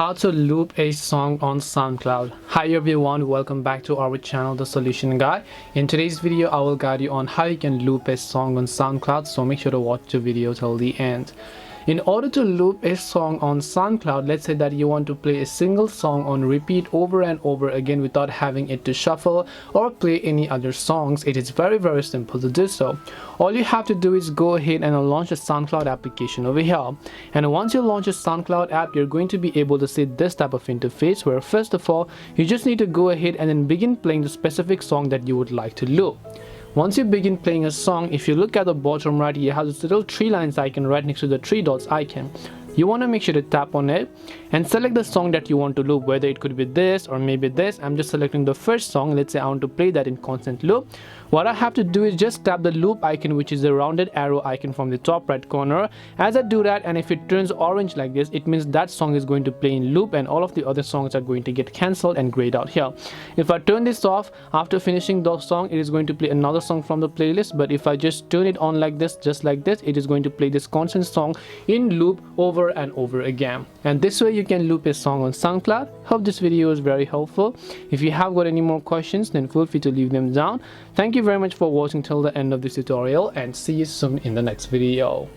How to loop a song on SoundCloud. Hi everyone, welcome back to our channel The Solution Guy. In today's video I will guide you on how you can loop a song on SoundCloud, so make sure to watch the video till the end. In order to loop a song on SoundCloud, let's say that you want to play a single song on repeat over and over again without having it to shuffle or play any other songs, it is very simple to do so. All you have to do is go ahead and launch a SoundCloud application over here. And once you launch a SoundCloud app, you're going to be able to see this type of interface where first of all, you just need to go ahead and then begin playing the specific song that you would like to loop. Once you begin playing a song, if you look at the bottom right, you have this little three lines icon right next to the three dots icon. You want to make sure to tap on it and select the song that you want to loop, whether it could be this or maybe this. I'm just selecting the first song. Let's say I want to play that in constant loop. What I have to do is just tap the loop icon, which is the rounded arrow icon from the top right corner. As I do that, and if it turns orange like this, it means that song is going to play in loop and all of the other songs are going to get cancelled and grayed out here. If I turn this off, after finishing the song, it is going to play another song from the playlist. But if I just turn it on like this, just like this, it is going to play this constant song in loop over and over again. And this way you can loop a song on SoundCloud. Hope this video was very helpful. If you have got any more questions, then feel free to leave them down. Thank you very much for watching till the end of this tutorial, and see you soon in the next video.